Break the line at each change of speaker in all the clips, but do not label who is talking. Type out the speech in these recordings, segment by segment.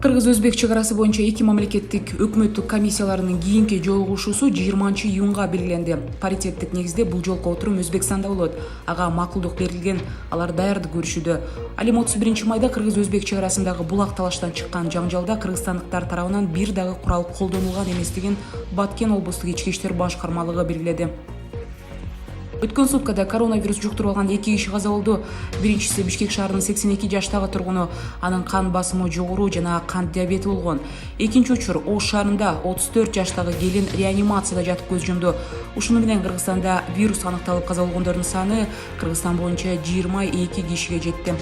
Кыргыз-Өзбек чыгарасы боюнча эки мамлекеттик өкмөттүк комиссияларынын кийинки жолугушуусу 20-июнга белгиленди. Паритеттик негизде бул жолку отурум Өзбекстанда болот. Ага макулдук берилген, алар даярдык көрүшүүдө. Ал эми 31 майда Кыргыз-Өзбек чыгарасындагы булак талаштан чыккан жаңжалда кыргызстандыктар тарабынан бир дагы курал колдонулган эместигин Баткен облустук ички иштер башкармалыгы белгиледи. Өткөн суткада коронавирус жуктуруп алган 2 киши каза болду. Биринчиси Бишкек шаарынын 82 жаштагы тургуну, анын кан басымы жогору жана кант диабети болгон. Экинчи учур Ош шаарында 34 жаштагы келин реанимацияда жатып көз жумду. Ушуну менен Кыргызстанда вирус аныкталып каза болгондордун саны Кыргызстан боюнча 22 кишиге жетти.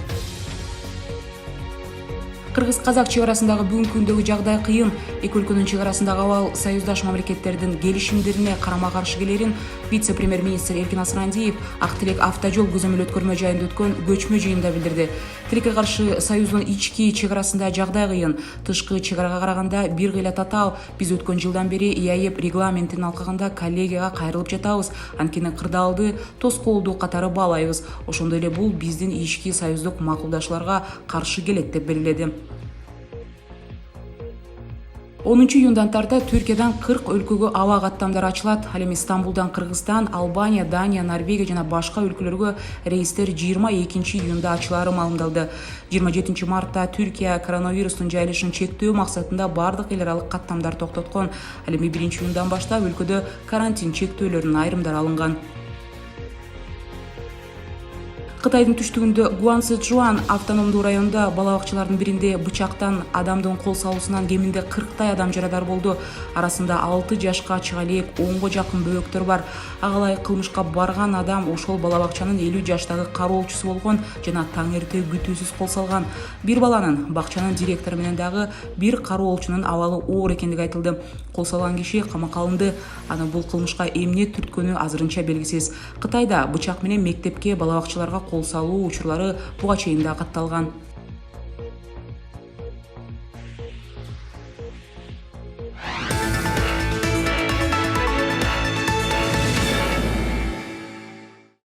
Кыргыз-казак чыгарасындагы бүгүнкү күндөгү жагдай кыйын. Эки өлкөнүн чыгарасындагы абал союздаш мамлекеттердин келишимдерине карама-каршы келерин вице-премьер-министр Эркин Асырандиев Ак Тилек автожол көзөмөл өткөрмө жайында өткөн көчмө жыйында билдирди. Тилекке каршы союздун ички чыгарасында жагдай кыйын. Тышкы чыгарага караганда бир кыйла татаал. Биз өткөн жылдан бери ИАЭП регламентин алкагында коллегияга кайрылып жатабыз. Анткени кырдаалды, тоскоолду катары баалайбыз. Ошондой эле бул биздин ички союздук макулдашууларга каршы келет деп белгиледи. 10-июндан тарта Түркиядан 40 өлкөгө аба каттамдар ачылат. Ал эми Стамбулдан Кыргызстан, Албания, Дания, Норвегия жана башка өлкөлөргө рейстер 22-июнда ачылары маалымдалды. 27 мартта Түркия коронавирустун жайылышын чектөө максатында бардык эл аралык каттамдар токтоткон. Ал эми 1-июндан баштап өлкөдө карантин чектөөлөрүнүн айрымдары алынган. Кытайдын түштүгүндө Гуанцзычуан автономдуу районунда бала бакчалардын биринде бычактан адамдын кол салуусунан кеминде 40 адам жарадар болду. Арасында 6 жашка ачык алек, 10го жакын бөбөктөр бар. Агалай кылмышка барган адам ошол бала бакчанын 50 жаштагы кароолчусу болгон жана таң эрте күтүүсүз кол салган. Бир баланын, бакчанын директору менен дагы бир кароолчунун абалы оор экендиги айтылды. Кол салган киши камакка алынды. Анын бул кылмышка эмне түрткөнү азырынча белгисиз. Кытайда бычак менен мектепке, бала бакчаларга кол салуу учурлары буга чейин да катталган.